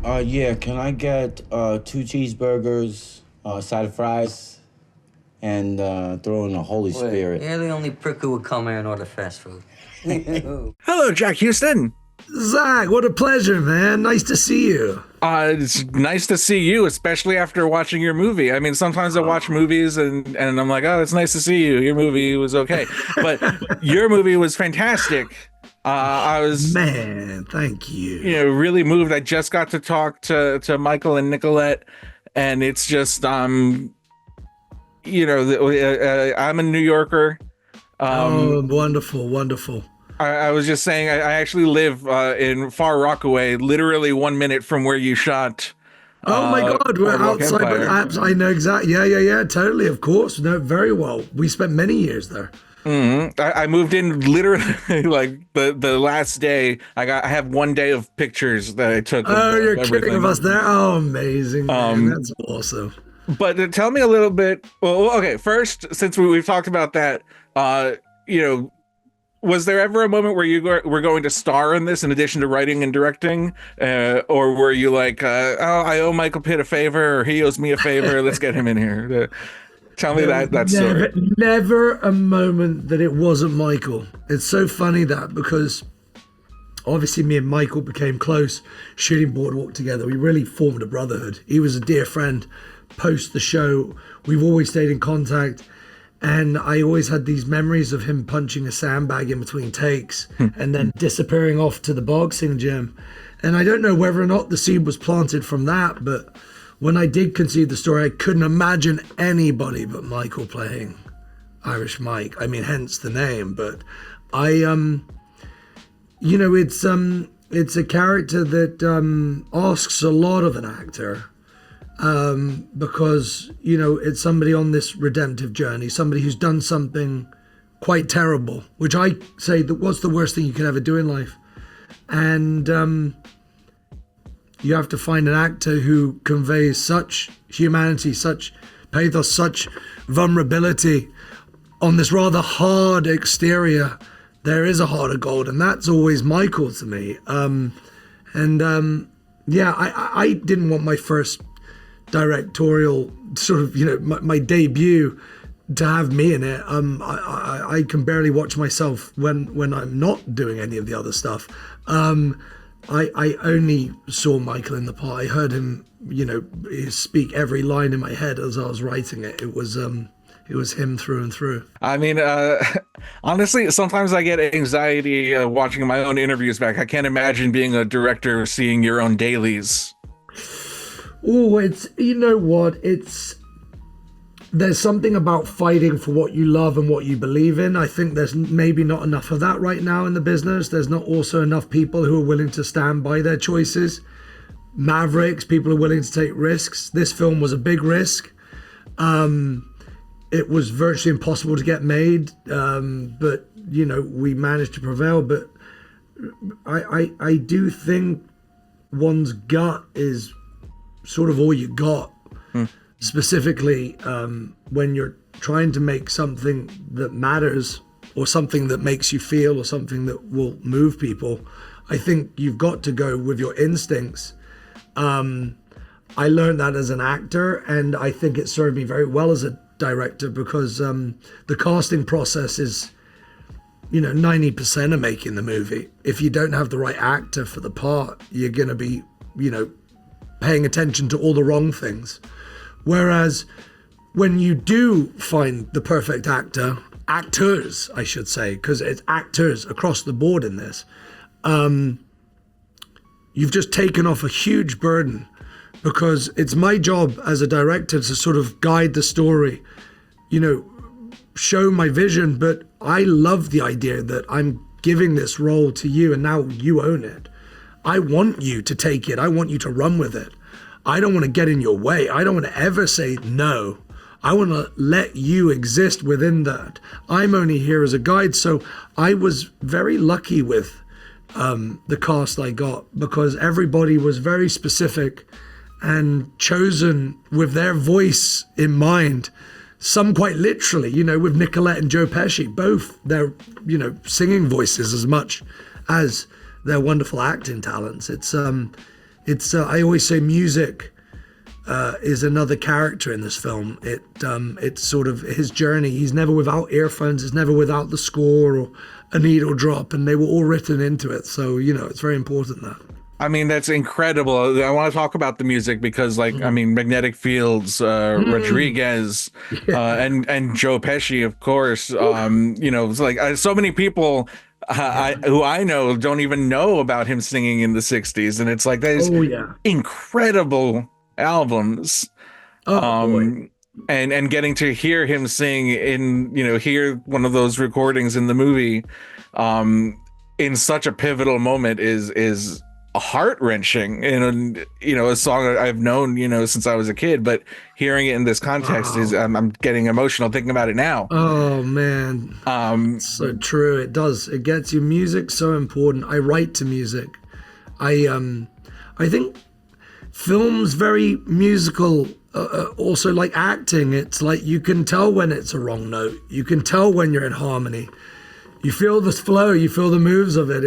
Yeah, can I get two cheeseburgers, side of fries, and throw in the Holy Wait, Spirit? you're the only prick who would come here and order fast food. Hello, Jack Huston. Zach, what a pleasure, man. Nice to see you. It's nice to see you, especially after watching your movie. I mean, sometimes I watch movies and I'm like, oh, it's nice to see you. Your movie was okay, but your movie was fantastic. I was, Man, thank you. really moved. I just got to talk to Michael and Nicolette, and it's just, I'm a New Yorker. Wonderful, wonderful. I was just saying, I actually live in Far Rockaway, literally 1 minute from where you shot. Oh my God, we're Boardwalk outside, but Empire. I know exactly. Yeah, totally, of course. No, very well. We spent many years there. I moved in literally like the last day. I have 1 day of pictures that I took. Oh, you're everything. kidding of us there? Oh, amazing, man. That's awesome. But tell me a little bit. Well, okay. First, since we've talked about that, was there ever a moment where you were going to star in this in addition to writing and directing, or were you like, oh, I owe Michael Pitt a favor, or he owes me a favor, let's get him in here? Tell me that story. Never a moment that it wasn't Michael. It's so funny that because obviously me and Michael became close shooting Boardwalk together. We really formed a brotherhood. He was a dear friend post the show. We've always stayed in contact. And I always had these memories of him punching a sandbag in between takes and then disappearing off to the boxing gym. And I don't know whether or not the seed was planted from that, but when I did conceive the story, I couldn't imagine anybody but Michael playing Irish Mike. I mean, hence the name. But it's a character that asks a lot of an actor. Because, it's somebody on this redemptive journey, somebody who's done something quite terrible, which I say that was the worst thing you could ever do in life. And you have to find an actor who conveys such humanity, such pathos, such vulnerability on this rather hard exterior. There is a heart of gold, and that's always Michael to me. I didn't want my first directorial sort of, my debut to have me in it. I can barely watch myself when I'm not doing any of the other stuff. I only saw Michael in the part. I heard him, speak every line in my head as I was writing it. It was him through and through. I mean, honestly, sometimes I get anxiety watching my own interviews back. I can't imagine being a director seeing your own dailies. Oh, there's something about fighting for what you love and what you believe in. I think there's maybe not enough of that right now in the business. There's not also enough people who are willing to stand by their choices. Mavericks, people are willing to take risks. This film was a big risk. It was virtually impossible to get made, but we managed to prevail. But I do think one's gut is sort of all you got, specifically when you're trying to make something that matters or something that makes you feel or something that will move people. I think you've got to go with your instincts. I learned that as an actor, and I think it served me very well as a director because the casting process is 90% of making the movie. If you don't have the right actor for the part, you're going to be paying attention to all the wrong things. Whereas when you do find the perfect actors, I should say, because it's actors across the board in this, you've just taken off a huge burden, because it's my job as a director to sort of guide the story, show my vision, but I love the idea that I'm giving this role to you and now you own it. I want you to take it. I want you to run with it. I don't want to get in your way. I don't want to ever say no. I want to let you exist within that. I'm only here as a guide. So I was very lucky with the cast I got, because everybody was very specific and chosen with their voice in mind. Some quite literally, with Nicolette and Joe Pesci, both their, singing voices as much as their wonderful acting talents. it's I always say music is another character in this film. It's sort of his journey. He's never without earphones. He's never without the score or a needle drop, and they were all written into it. So it's very important that. I mean, that's incredible. I want to talk about the music because, like, I mean, Magnetic Fields, Rodriguez, and Joe Pesci, of course. It's like so many people who I know don't even know about him singing in the '60s, and it's like these incredible albums. And getting to hear him sing hear one of those recordings in the movie, in such a pivotal moment is heart-wrenching, and a song I've known since I was a kid, but hearing it in this context is I'm getting emotional thinking about it now. Oh man, so true. It does. It gets you. Music's so important. I write to music. I think film's very musical. Also, like acting, it's like you can tell when it's a wrong note. You can tell when you're in harmony. You feel the flow. You feel the moves of it.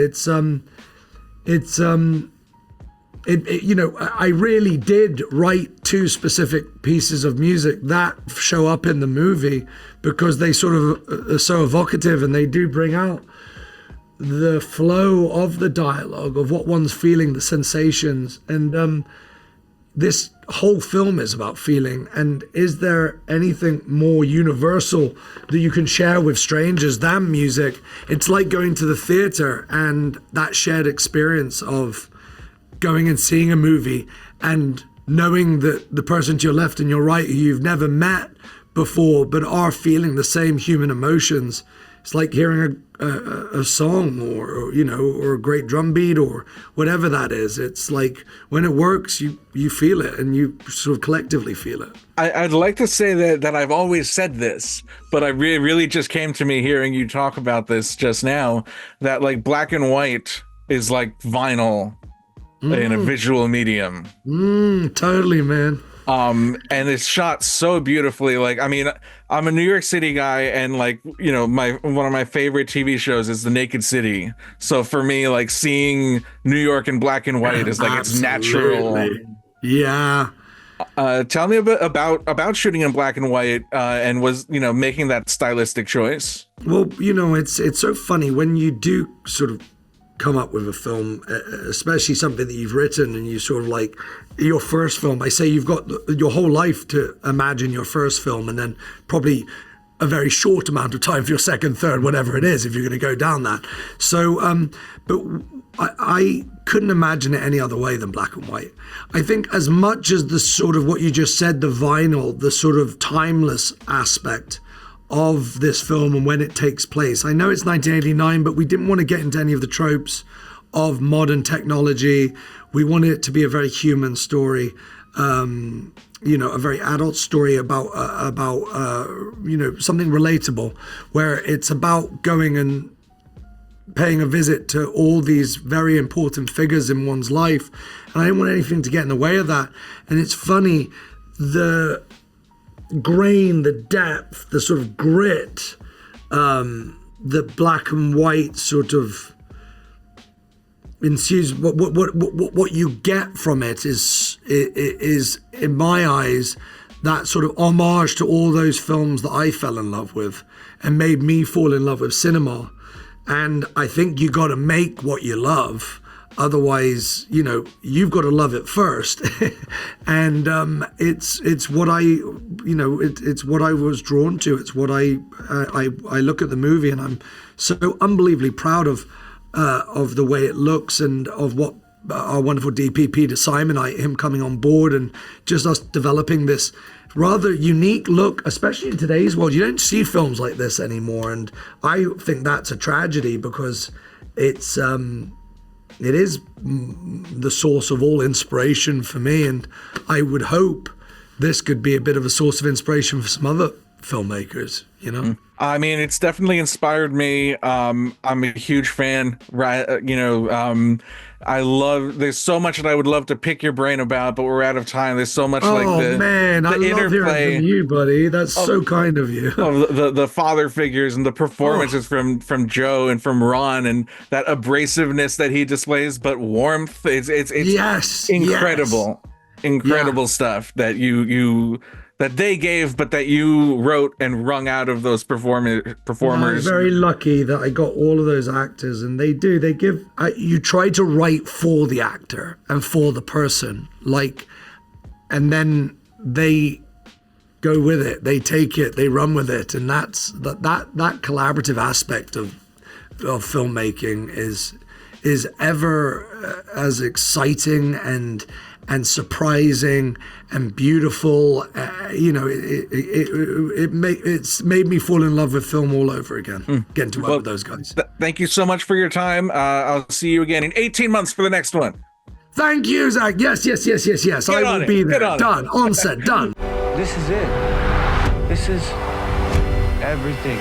I really did write 2 specific pieces of music that show up in the movie because they sort of are so evocative, and they do bring out the flow of the dialogue, of what one's feeling, the sensations. And this whole film is about feeling. And is there anything more universal that you can share with strangers than music? It's like going to the theater and that shared experience of going and seeing a movie and knowing that the person to your left and your right who you've never met before but are feeling the same human emotions. It's like hearing a song or a great drum beat or whatever that is. It's like when it works, you feel it, and you sort of collectively feel it. I'd like to say that I've always said this, but I really just came to me hearing you talk about this just now, that like black and white is like vinyl in a visual medium. Totally, man. And it's shot so beautifully. Like, I mean, I'm a New York City guy, and like, one of my favorite TV shows is The Naked City. So for me, like seeing New York in black and white is like it's natural. Yeah. Tell me a bit about shooting in black and white, and was making that stylistic choice. Well, it's so funny when you do sort of come up with a film, especially something that you've written, and you sort of like your first film. I say you've got your whole life to imagine your first film, and then probably a very short amount of time for your second, third, whatever it is, if you're going to go down that. So, but I couldn't imagine it any other way than black and white. I think as much as the sort of what you just said, the vinyl, the sort of timeless aspect of this film and when it takes place. I know it's 1989, but we didn't want to get into any of the tropes of modern technology. We wanted it to be a very human story, a very adult story about something relatable, where it's about going and paying a visit to all these very important figures in one's life. And I didn't want anything to get in the way of that. And it's funny, the grain, the depth, the sort of grit, the black and white sort of ensues. What you get from it is in my eyes that sort of homage to all those films that I fell in love with and made me fall in love with cinema. And I think you got to make what you love. Otherwise, you've got to love it first. And it's what it's what I was drawn to. It's what I look at the movie, and I'm so unbelievably proud of the way it looks, and of what our wonderful DP Peter Simonite, him coming on board, and just us developing this rather unique look, especially in today's world. You don't see films like this anymore, and I think that's a tragedy, because it is the source of all inspiration for me, and I would hope this could be a bit of a source of inspiration for some other filmmakers, you know? I mean, it's definitely inspired me. I'm a huge fan, right? I love, there's so much that I would love to pick your brain about, but we're out of time. There's so much like the man, I love hearing from you, buddy. That's so kind of you. Of the father figures and the performances from Joe and from Ron, and that abrasiveness that he displays, but warmth. It's incredible, incredible stuff that you that they gave, but that you wrote and wrung out of those performers. I'm very lucky that I got all of those actors, and they give. You try to write for the actor and for the person, and then they go with it. They take it. They run with it, and that's that collaborative aspect of filmmaking is ever as exciting and surprising and beautiful. It's made me fall in love with film all over again. Getting to work with those guys. Thank you so much for your time. I'll see you again in 18 months for the next one. Thank you, Zach. Yes. I will be there. Done. On set. Done. This is it. This is everything.